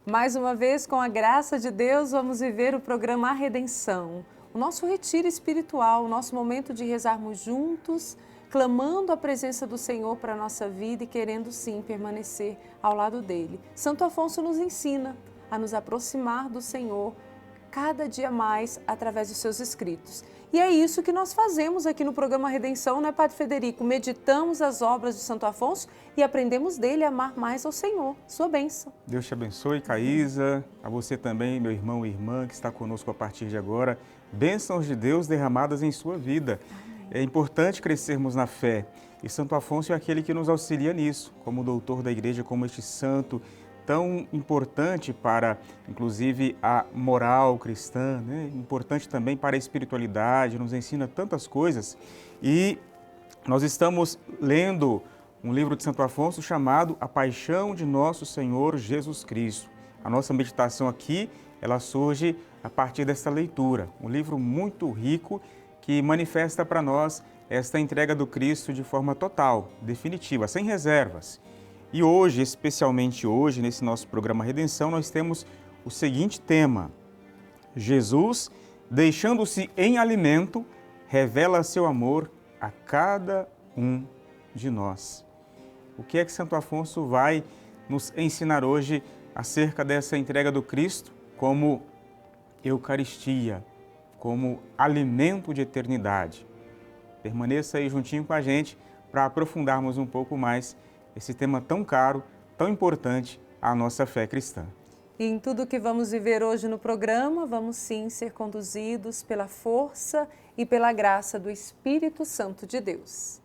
Mais uma vez, com a graça de Deus, vamos viver o programa A Redenção, o nosso retiro espiritual, o nosso momento de rezarmos juntos, clamando a presença do Senhor para a nossa vida e querendo sim permanecer ao lado dele. Santo Afonso nos ensina a nos aproximar do Senhor cada dia mais através dos seus escritos. E é isso que nós fazemos aqui no programa Redenção, né, Padre Federico? Meditamos as obras de Santo Afonso e aprendemos dele a amar mais ao Senhor. Sua bênção. Deus te abençoe, Caísa, a você também, meu irmão e irmã que está conosco a partir de agora. Bênçãos de Deus derramadas em sua vida. Amém. É importante crescermos na fé e Santo Afonso é aquele que nos auxilia nisso, como doutor da igreja, como este santo tão importante para, inclusive, a moral cristã, né? Importante também para a espiritualidade, nos ensina tantas coisas. E nós estamos lendo um livro de Santo Afonso chamado A Paixão de Nosso Senhor Jesus Cristo. A nossa meditação aqui, ela surge a partir desta leitura, um livro muito rico que manifesta para nós esta entrega do Cristo de forma total, definitiva, sem reservas. E hoje, especialmente hoje, nesse nosso programa Redenção, nós temos o seguinte tema: Jesus, deixando-se em alimento, revela seu amor a cada um de nós. O que é que Santo Afonso vai nos ensinar hoje acerca dessa entrega do Cristo como Eucaristia, como alimento de eternidade? Permaneça aí juntinho com a gente para aprofundarmos um pouco mais esse tema tão caro, tão importante à nossa fé cristã. E em tudo que vamos viver hoje no programa, vamos sim ser conduzidos pela força e pela graça do Espírito Santo de Deus.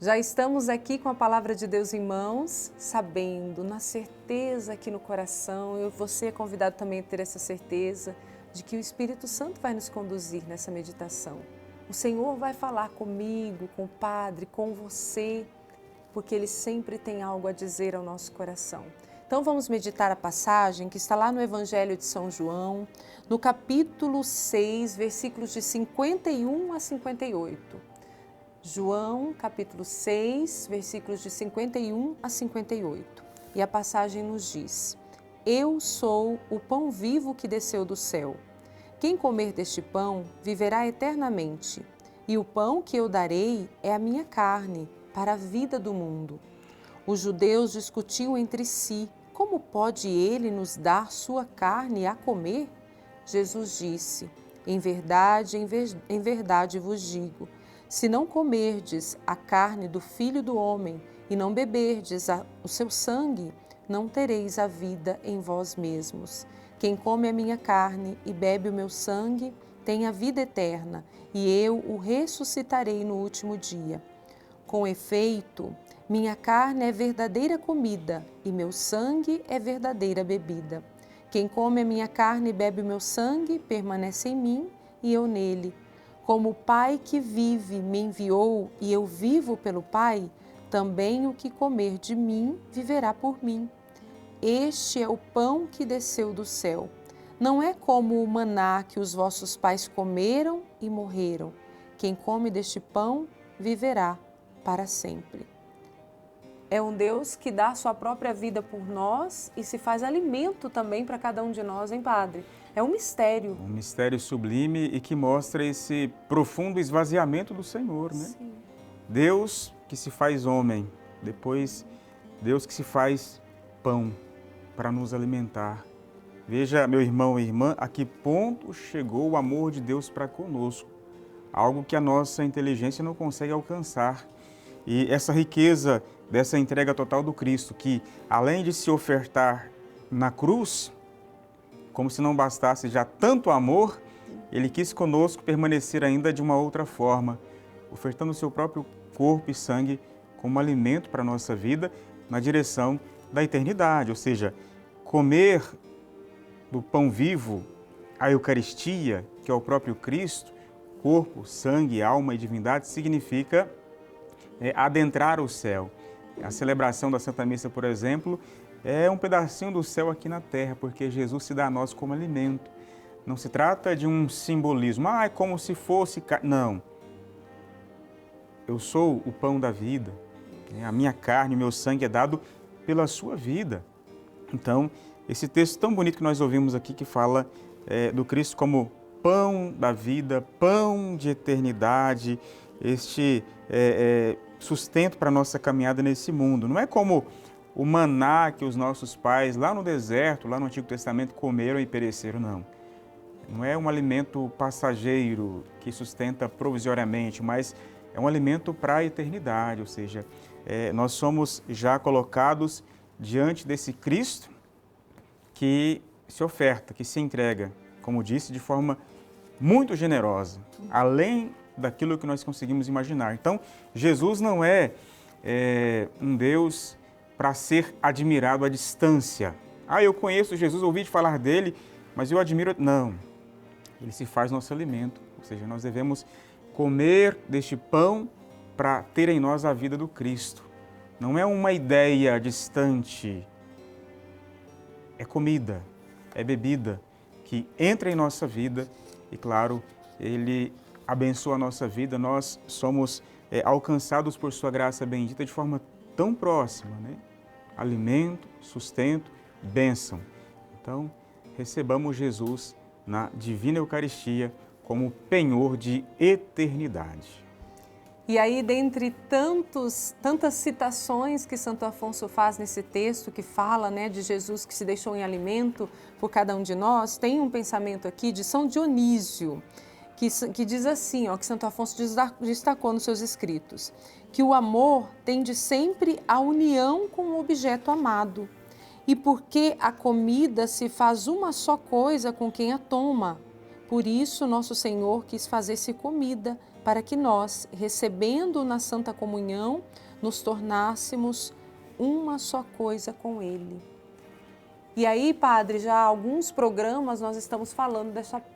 Já estamos aqui com a Palavra de Deus em mãos, sabendo, na certeza aqui no coração, você é convidado também a ter essa certeza de que o Espírito Santo vai nos conduzir nessa meditação. O Senhor vai falar comigo, com o Padre, com você, porque Ele sempre tem algo a dizer ao nosso coração. Então vamos meditar a passagem que está lá no Evangelho de São João, no capítulo 6, versículos de 51 a 58. João, capítulo 6, versículos de 51 a 58. E a passagem nos diz: Eu sou o pão vivo que desceu do céu. Quem comer deste pão viverá eternamente, e o pão que eu darei é a minha carne, para a vida do mundo. Os judeus discutiam entre si: como pode ele nos dar sua carne a comer? Jesus disse: em verdade vos digo, se não comerdes a carne do Filho do Homem e não beberdes o seu sangue, não tereis a vida em vós mesmos. Quem come a minha carne e bebe o meu sangue tem a vida eterna, e eu o ressuscitarei no último dia. Com efeito, minha carne é verdadeira comida e meu sangue é verdadeira bebida. Quem come a minha carne e bebe o meu sangue permanece em mim e eu nele. Como o Pai que vive me enviou e eu vivo pelo Pai, também o que comer de mim viverá por mim. Este é o pão que desceu do céu. Não é como o maná que os vossos pais comeram e morreram. Quem come deste pão viverá para sempre. É um Deus que dá a sua própria vida por nós e se faz alimento também para cada um de nós, hein, Padre? É um mistério. Um mistério sublime e que mostra esse profundo esvaziamento do Senhor, né? Sim. Deus que se faz homem, depois Deus que se faz pão para nos alimentar. Veja, meu irmão e irmã, a que ponto chegou o amor de Deus para conosco, algo que a nossa inteligência não consegue alcançar. E essa riqueza dessa entrega total do Cristo, que além de se ofertar na cruz, como se não bastasse já tanto amor, Ele quis conosco permanecer ainda de uma outra forma, ofertando o seu próprio corpo e sangue como alimento para a nossa vida na direção da eternidade. Ou seja, comer do pão vivo, a Eucaristia, que é o próprio Cristo, corpo, sangue, alma e divindade, significa adentrar o céu. A celebração da Santa Missa, por exemplo, é um pedacinho do céu aqui na terra, porque Jesus se dá a nós como alimento. Não se trata de um simbolismo, é como se fosse... Não. Eu sou o pão da vida. A minha carne, o meu sangue é dado pela sua vida. Então, esse texto tão bonito que nós ouvimos aqui, que fala do Cristo como pão da vida, pão de eternidade, este sustento para a nossa caminhada nesse mundo. Não é como o maná que os nossos pais lá no deserto, lá no Antigo Testamento, comeram e pereceram, não. Não é um alimento passageiro que sustenta provisoriamente, mas é um alimento para a eternidade, ou seja, nós somos já colocados diante desse Cristo que se oferta, que se entrega, como disse, de forma muito generosa, além daquilo que nós conseguimos imaginar. Então, Jesus não é um Deus para ser admirado à distância. Eu conheço Jesus, ouvi falar dele, mas eu admiro... Não, ele se faz nosso alimento, ou seja, nós devemos comer deste pão para ter em nós a vida do Cristo. Não é uma ideia distante, é comida, é bebida que entra em nossa vida e, claro, Ele abençoa a nossa vida, nós somos alcançados por Sua graça bendita de forma tão próxima, né? Alimento, sustento, bênção. Então, recebamos Jesus na Divina Eucaristia como penhor de eternidade. E aí, dentre tantas citações que Santo Afonso faz nesse texto, que fala, né, de Jesus que se deixou em alimento por cada um de nós, tem um pensamento aqui de São Dionísio, que diz assim, que Santo Afonso destacou nos seus escritos, que o amor tende sempre a união com o objeto amado, e porque a comida se faz uma só coisa com quem a toma. Por isso, nosso Senhor quis fazer-se comida, para que nós, recebendo na Santa Comunhão, nos tornássemos uma só coisa com Ele. E aí, Padre, já há alguns programas nós estamos falando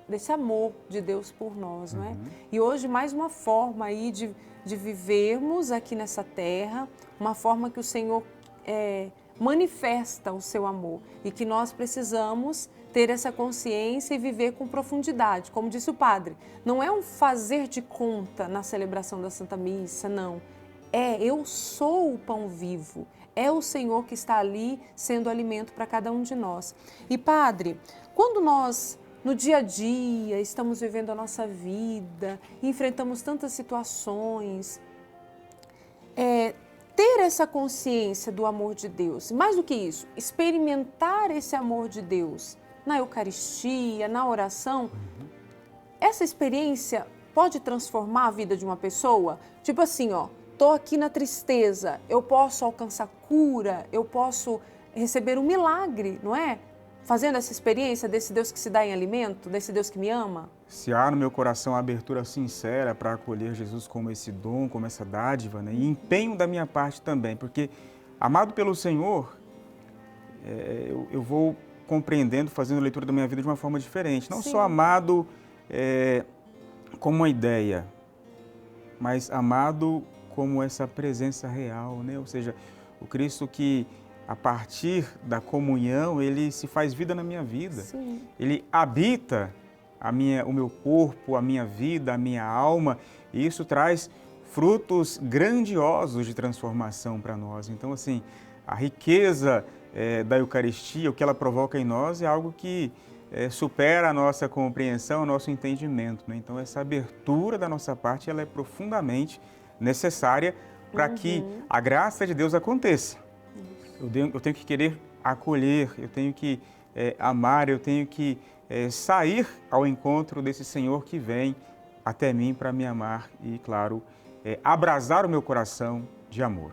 desse amor de Deus por nós, não é? E hoje mais uma forma aí de vivermos aqui nessa terra, uma forma que o Senhor manifesta o seu amor e que nós precisamos ter essa consciência e viver com profundidade. Como disse o Padre, não é um fazer de conta na celebração da Santa Missa, não. Eu sou o pão vivo, é o Senhor que está ali sendo alimento para cada um de nós. E Padre, quando nós no dia a dia estamos vivendo a nossa vida, enfrentamos tantas situações, ter essa consciência do amor de Deus, mais do que isso, experimentar esse amor de Deus na Eucaristia, na oração, essa experiência pode transformar a vida de uma pessoa? Tipo assim, tô aqui na tristeza, eu posso alcançar cura, eu posso receber um milagre, não é? Fazendo essa experiência desse Deus que se dá em alimento, desse Deus que me ama. Se há no meu coração a abertura sincera para acolher Jesus como esse dom, como essa dádiva, né? E empenho da minha parte também, porque amado pelo Senhor, eu vou compreendendo, fazendo a leitura da minha vida de uma forma diferente. Não só amado como uma ideia, mas amado como essa presença real, né? Ou seja, o Cristo que, a partir da comunhão, Ele se faz vida na minha vida. Sim. Ele habita o meu corpo, a minha vida, a minha alma, e isso traz frutos grandiosos de transformação para nós. Então, assim, a riqueza da Eucaristia, o que ela provoca em nós, é algo que supera a nossa compreensão, o nosso entendimento, né? Então, essa abertura da nossa parte, ela é profundamente necessária para que a graça de Deus aconteça. Eu tenho que querer acolher, eu tenho que amar, eu tenho que sair ao encontro desse Senhor que vem até mim para me amar e, claro, abrasar o meu coração de amor.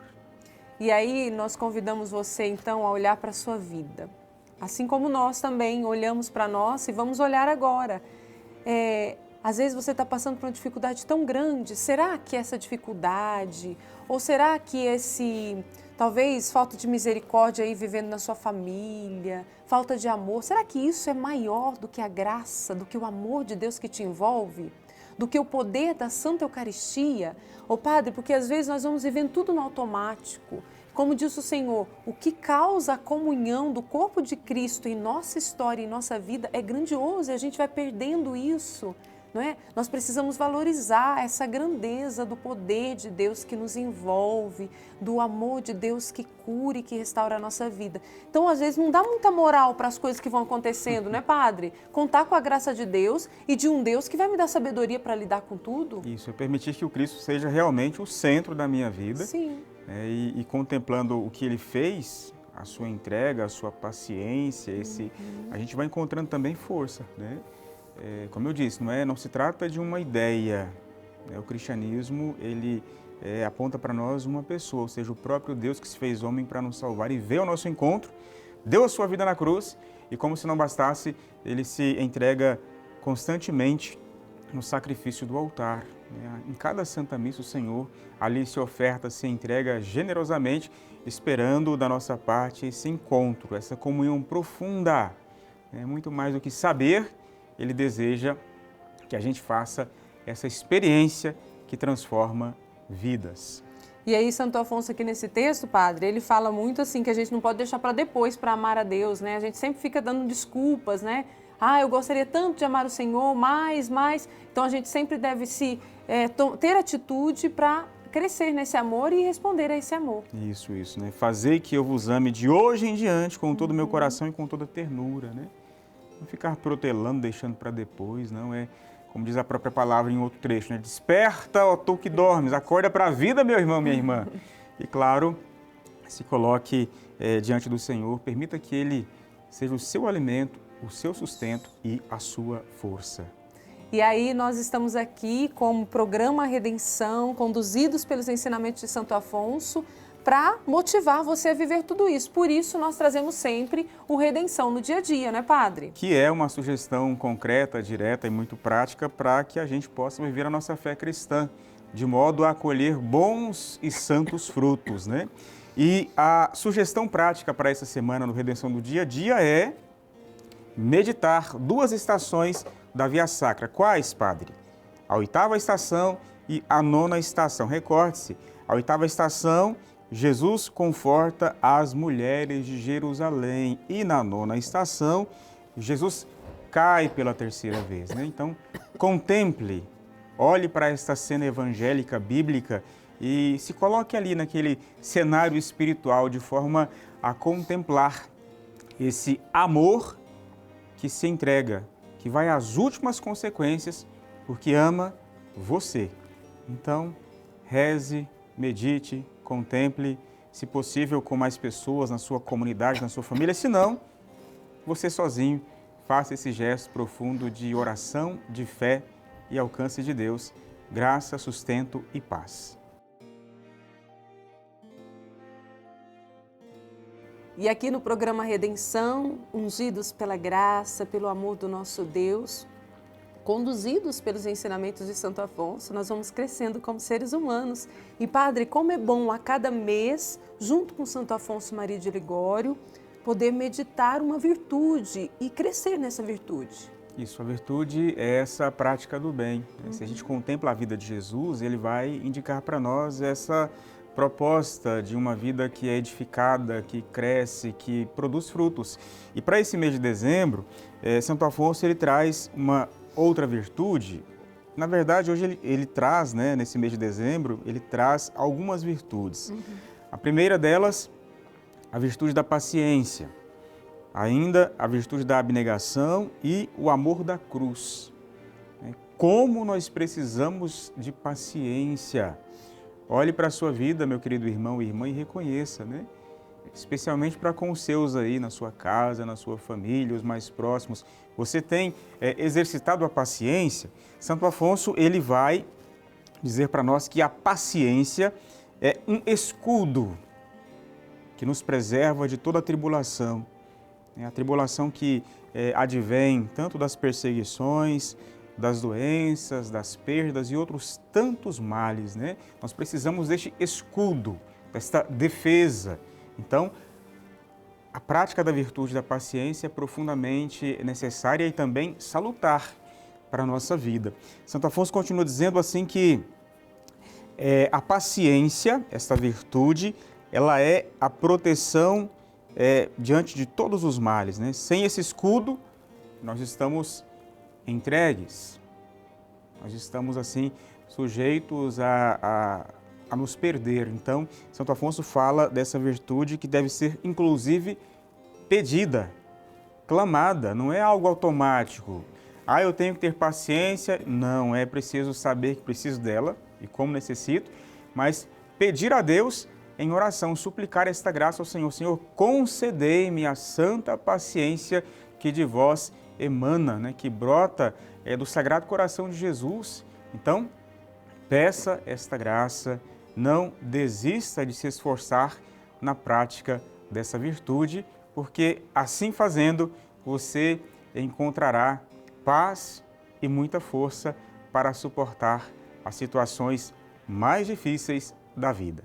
E aí nós convidamos você então a olhar para a sua vida, assim como nós também olhamos para nós e vamos olhar agora. Às vezes você está passando por uma dificuldade tão grande, será que essa dificuldade, ou será que talvez falta de misericórdia aí vivendo na sua família, falta de amor, será que isso é maior do que a graça, do que o amor de Deus que te envolve? Do que o poder da Santa Eucaristia? Ô Padre, porque às vezes nós vamos vivendo tudo no automático. Como diz o Senhor, o que causa a comunhão do corpo de Cristo em nossa história, em nossa vida, é grandioso e a gente vai perdendo isso. Não é? Nós precisamos valorizar essa grandeza do poder de Deus que nos envolve, do amor de Deus que cura e que restaura a nossa vida. Então, às vezes, não dá muita moral para as coisas que vão acontecendo, né, Padre? Contar com a graça de Deus e de um Deus que vai me dar sabedoria para lidar com tudo. Isso, é permitir que o Cristo seja realmente o centro da minha vida. Sim. E contemplando o que Ele fez, a sua entrega, a sua paciência, a gente vai encontrando também força, né? Como eu disse, não se trata de uma ideia, né? O cristianismo, ele aponta para nós uma pessoa, ou seja, o próprio Deus que se fez homem para nos salvar e veio ao nosso encontro, deu a sua vida na cruz e, como se não bastasse, ele se entrega constantemente no sacrifício do altar, né? Em cada Santa Missa, o Senhor ali se oferta, se entrega generosamente, esperando da nossa parte esse encontro, essa comunhão profunda, né? Muito mais do que saber, Ele deseja que a gente faça essa experiência que transforma vidas. E aí, Santo Afonso, aqui nesse texto, Padre, ele fala muito assim que a gente não pode deixar para depois para amar a Deus, né? A gente sempre fica dando desculpas, né? Eu gostaria tanto de amar o Senhor, mais. Então, a gente sempre deve ter atitude para crescer nesse amor e responder a esse amor. Isso, né? Fazer que eu vos ame de hoje em diante com todo o meu coração e com toda ternura, né? Não ficar protelando, deixando para depois, não é, como diz a própria palavra em outro trecho, né? Desperta, ó tu que dormes, acorda para a vida, meu irmão, minha irmã. E claro, se coloque diante do Senhor, permita que Ele seja o seu alimento, o seu sustento e a sua força. E aí nós estamos aqui como programa Redenção, conduzidos pelos ensinamentos de Santo Afonso, para motivar você a viver tudo isso. Por isso, nós trazemos sempre o Redenção no dia a dia, né, Padre? Que é uma sugestão concreta, direta e muito prática para que a gente possa viver a nossa fé cristã, de modo a colher bons e santos frutos, né? E a sugestão prática para essa semana no Redenção do Dia a Dia é meditar 2 estações da Via Sacra. Quais, Padre? A 8ª estação e a 9ª estação. Recorde-se, a 8ª estação, Jesus conforta as mulheres de Jerusalém. E na 9ª estação, Jesus cai pela 3ª vez, né? Então, contemple, olhe para esta cena evangélica, bíblica e se coloque ali naquele cenário espiritual de forma a contemplar esse amor que se entrega, que vai às últimas consequências, porque ama você. Então, reze, medite, contemple, se possível com mais pessoas na sua comunidade, na sua família, se não, você sozinho, faça esse gesto profundo de oração, de fé e alcance de Deus, graça, sustento e paz. E aqui no programa Redenção, ungidos pela graça, pelo amor do nosso Deus, conduzidos pelos ensinamentos de Santo Afonso, nós vamos crescendo como seres humanos. E, Padre, como é bom a cada mês, junto com Santo Afonso Maria de Ligório, poder meditar uma virtude e crescer nessa virtude. Isso, a virtude é essa prática do bem. Se a gente contempla a vida de Jesus, ele vai indicar para nós essa proposta de uma vida que é edificada, que cresce, que produz frutos. E para esse mês de dezembro, Santo Afonso ele traz uma outra virtude, Na verdade, hoje ele traz, né, nesse mês de dezembro, ele traz algumas virtudes. A primeira delas, a virtude da paciência. Ainda a virtude da abnegação e o amor da cruz. Como nós precisamos de paciência. Olhe para a sua vida, meu querido irmão e irmã, e reconheça, né? Especialmente para com os seus aí, na sua casa, na sua família, os mais próximos. Você tem exercitado a paciência? Santo Afonso, ele vai dizer para nós que a paciência é um escudo que nos preserva de toda a tribulação. A tribulação que advém tanto das perseguições, das doenças, das perdas e outros tantos males, né? Nós precisamos deste escudo, desta defesa. Então, a prática da virtude da paciência é profundamente necessária e também salutar para a nossa vida. Santo Afonso continua dizendo assim que a paciência, esta virtude, ela é a proteção diante de todos os males, né? Sem esse escudo, nós estamos entregues, nós estamos assim sujeitos a nos perder. Então, Santo Afonso fala dessa virtude que deve ser inclusive pedida, clamada, não é algo automático. Eu tenho que ter paciência, não, é preciso saber que preciso dela e como necessito, mas pedir a Deus em oração, suplicar esta graça ao Senhor. Senhor, concedei-me a santa paciência que de vós emana, né, que brota do Sagrado Coração de Jesus. Então, peça esta graça, não desista de se esforçar na prática dessa virtude, porque assim fazendo, você encontrará paz e muita força para suportar as situações mais difíceis da vida.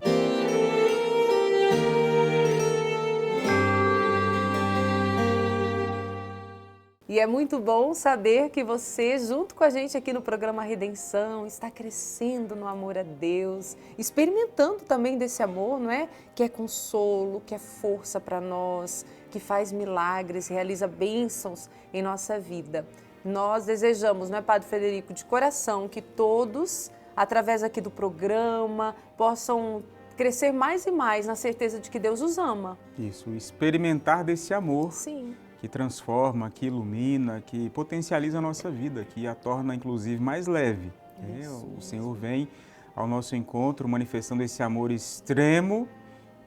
E é muito bom saber que você, junto com a gente aqui no programa Redenção, está crescendo no amor a Deus, experimentando também desse amor, não é? Que é consolo, que é força para nós, que faz milagres, realiza bênçãos em nossa vida. Nós desejamos, não é, Padre Frederico, de coração, que todos, através aqui do programa, possam crescer mais e mais na certeza de que Deus os ama. Isso, experimentar desse amor. Sim. Que transforma, que ilumina, que potencializa a nossa vida, que a torna inclusive mais leve. O Senhor vem ao nosso encontro manifestando esse amor extremo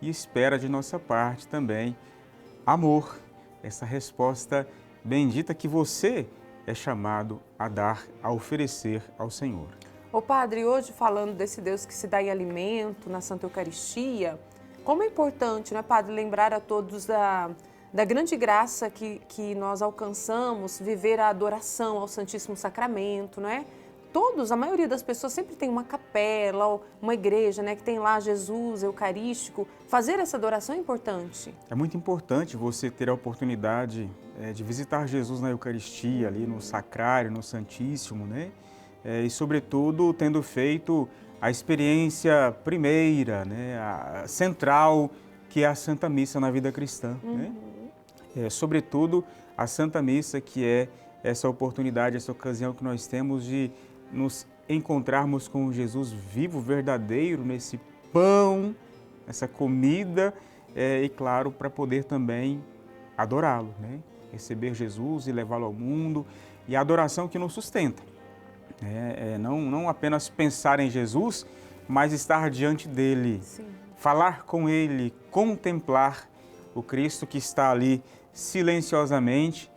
e espera de nossa parte também amor, essa resposta bendita que você é chamado a dar, a oferecer ao Senhor. Ô Padre, hoje falando desse Deus que se dá em alimento, na Santa Eucaristia, como é importante, né, Padre, lembrar a todos da grande graça que nós alcançamos, viver a adoração ao Santíssimo Sacramento, não é? Todos, a maioria das pessoas sempre tem uma capela, ou uma igreja, né, que tem lá Jesus Eucarístico. Fazer essa adoração é importante. É muito importante você ter a oportunidade de visitar Jesus na Eucaristia, ali no Sacrário, no Santíssimo, né? E sobretudo tendo feito a experiência primeira, né, a central, que é a Santa Missa na vida cristã, né? Sobretudo a Santa Missa, que é essa oportunidade, essa ocasião que nós temos de nos encontrarmos com Jesus vivo, verdadeiro, nesse pão, essa comida, e claro, para poder também adorá-lo, né? Receber Jesus e levá-lo ao mundo, e a adoração que nos sustenta. Não apenas pensar em Jesus, mas estar diante dele, Sim. Falar com ele, contemplar o Cristo que está ali silenciosamente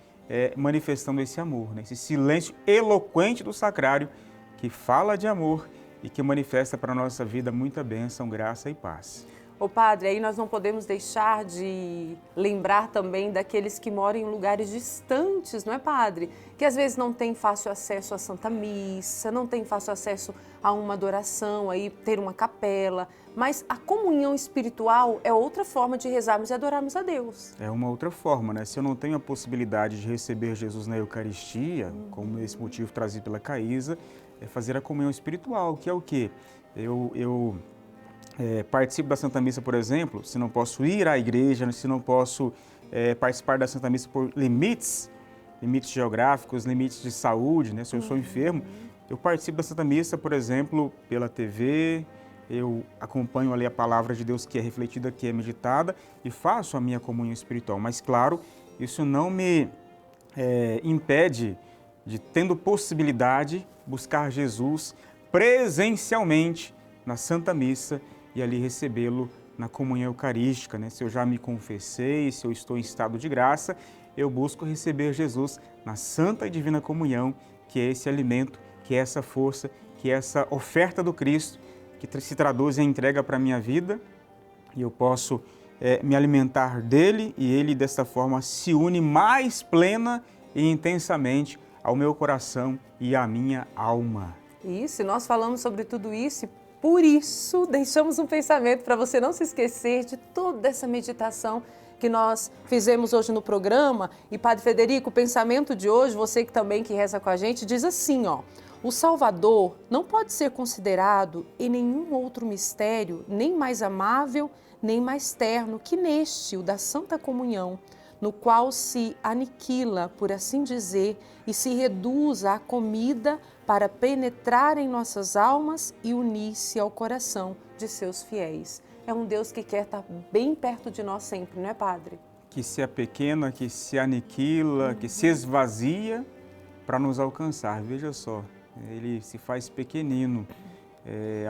manifestando esse amor, né? Esse silêncio eloquente do sacrário que fala de amor e que manifesta para a nossa vida muita bênção, graça e paz. Ô Padre, aí nós não podemos deixar de lembrar também daqueles que moram em lugares distantes, não é, Padre? Que às vezes não tem fácil acesso à Santa Missa, não tem fácil acesso a uma adoração, aí ter uma capela, mas a comunhão espiritual é outra forma de rezarmos e adorarmos a Deus. É uma outra forma, né? Se eu não tenho a possibilidade de receber Jesus na Eucaristia, como esse motivo trazido pela Caísa, é fazer a comunhão espiritual, que é o quê? Eu participo da Santa Missa, por exemplo, se não posso ir à igreja, se não posso participar da Santa Missa por limites geográficos, limites de saúde, né? Se eu sou enfermo, Eu participo da Santa Missa, por exemplo, pela TV, eu acompanho ali a palavra de Deus que é refletida, que é meditada e faço a minha comunhão espiritual. Mas, claro, isso não me impede de, tendo possibilidade, buscar Jesus presencialmente na Santa Missa e ali recebê-lo na comunhão eucarística, né? Se eu já me confessei, se eu estou em estado de graça, eu busco receber Jesus na Santa e Divina Comunhão, que é esse alimento, que é essa força, que é essa oferta do Cristo, que se traduz em entrega para a minha vida, e eu posso me alimentar dele, e ele dessa forma se une mais plena e intensamente ao meu coração e à minha alma. Isso, e nós falamos sobre tudo isso, e por isso deixamos um pensamento para você não se esquecer de toda essa meditação que nós fizemos hoje no programa. E Padre Frederico, o pensamento de hoje, você que também que reza com a gente, diz assim, ó: o Salvador não pode ser considerado em nenhum outro mistério nem mais amável, nem mais terno que neste, o da Santa Comunhão, no qual se aniquila, por assim dizer, e se reduz à comida para penetrar em nossas almas e unir-se ao coração de seus fiéis. É um Deus que quer estar bem perto de nós sempre, não é, Padre? Que se apequena, que se aniquila, que se esvazia para nos alcançar. Veja só, ele se faz pequenino.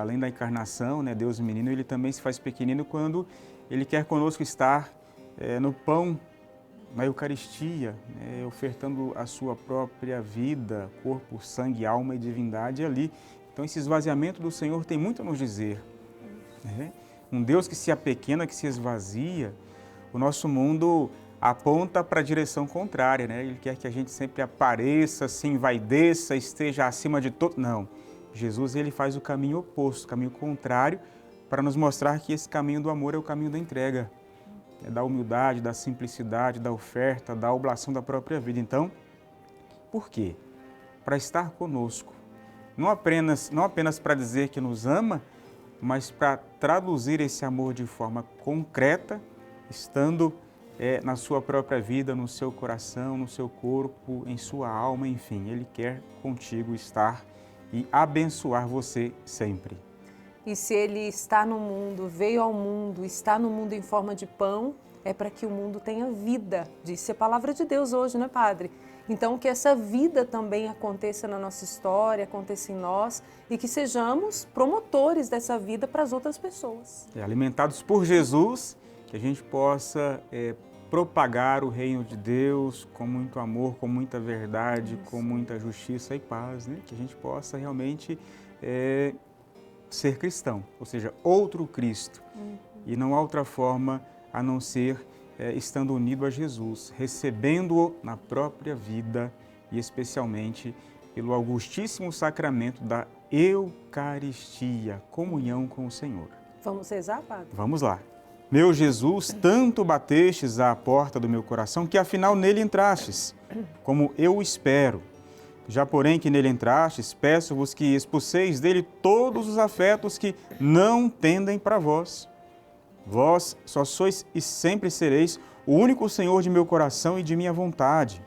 Além da encarnação, né, Deus menino, ele também se faz pequenino quando ele quer conosco estar no pão, na Eucaristia, ofertando a sua própria vida, corpo, sangue, alma e divindade ali. Então esse esvaziamento do Senhor tem muito a nos dizer, né? Um Deus que se apequena, que se esvazia. O nosso mundo aponta para a direção contrária, né? Ele quer que a gente sempre apareça, se envaideça, esteja acima de todo. Não. Jesus, ele faz o caminho oposto, o caminho contrário, para nos mostrar que esse caminho do amor é o caminho da entrega, da humildade, da simplicidade, da oferta, da oblação da própria vida. Então, por quê? Para estar conosco. Não apenas para dizer que nos ama, mas para traduzir esse amor de forma concreta, estando na sua própria vida, no seu coração, no seu corpo, em sua alma, enfim. Ele quer contigo estar e abençoar você sempre. E se ele está no mundo, veio ao mundo, está no mundo em forma de pão, é para que o mundo tenha vida. Disse a palavra de Deus hoje, não é, Padre? Então, que essa vida também aconteça na nossa história, aconteça em nós e que sejamos promotores dessa vida para as outras pessoas. Alimentados por Jesus, que a gente possa propagar o reino de Deus com muito amor, com muita verdade, com muita justiça e paz, né? Que a gente possa realmente ser cristão, ou seja, outro Cristo. E não há outra forma a não ser estando unido a Jesus, recebendo-o na própria vida e especialmente pelo augustíssimo sacramento da Eucaristia, comunhão com o Senhor. Vamos rezar, Padre? Vamos lá. Meu Jesus, tanto batestes à porta do meu coração que afinal nele entrastes, como eu espero. Já porém que nele entrastes, peço-vos que expulseis dele todos os afetos que não tendem para vós. Vós só sois e sempre sereis o único Senhor de meu coração e de minha vontade.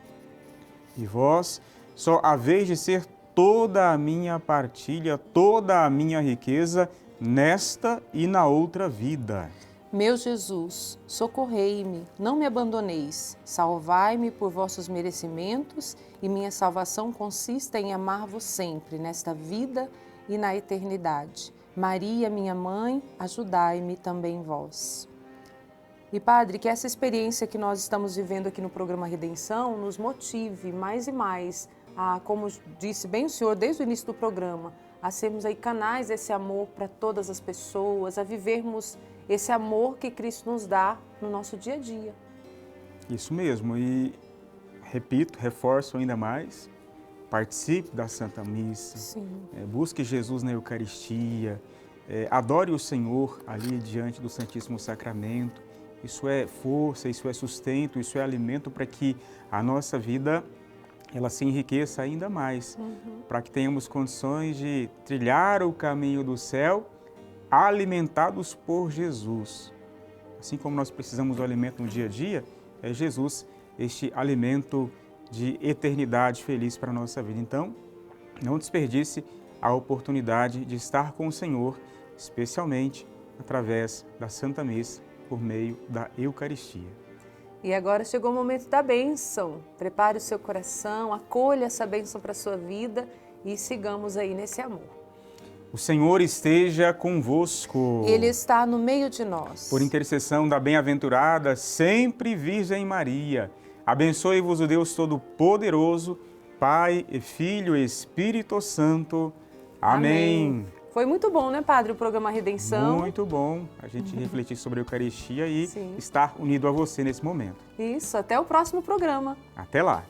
E vós só haveis de ser toda a minha partilha, toda a minha riqueza nesta e na outra vida. Meu Jesus, socorrei-me, não me abandoneis, salvai-me por vossos merecimentos e minha salvação consiste em amar-vos sempre, nesta vida e na eternidade. Maria, minha mãe, ajudai-me também vós. E Padre, que essa experiência que nós estamos vivendo aqui no programa Redenção nos motive mais e mais a, como disse bem o Senhor desde o início do programa, a sermos aí canais desse amor para todas as pessoas, a vivermos esse amor que Cristo nos dá no nosso dia a dia. Isso mesmo, e repito, reforço ainda mais, participe da Santa Missa, busque Jesus na Eucaristia, adore o Senhor ali diante do Santíssimo Sacramento. Isso é força, isso é sustento, isso é alimento para que a nossa vida ela se enriqueça ainda mais, para que tenhamos condições de trilhar o caminho do céu alimentados por Jesus. Assim como nós precisamos do alimento no dia a dia, é Jesus este alimento de eternidade feliz para a nossa vida. Então, Não desperdice a oportunidade de estar com o Senhor, especialmente através da Santa Missa, por meio da Eucaristia. E agora chegou o momento da bênção. Prepare o seu coração, acolha essa bênção para a sua vida e sigamos aí nesse amor. O Senhor esteja convosco. Ele está no meio de nós. Por intercessão da bem-aventurada, sempre Virgem Maria, abençoe-vos o Deus Todo-Poderoso, Pai e Filho e Espírito Santo. Amém. Foi muito bom, né, Padre, o programa Redenção? Muito bom a gente refletir sobre a Eucaristia e Sim. estar unido a você nesse momento. Isso, até o próximo programa. Até lá.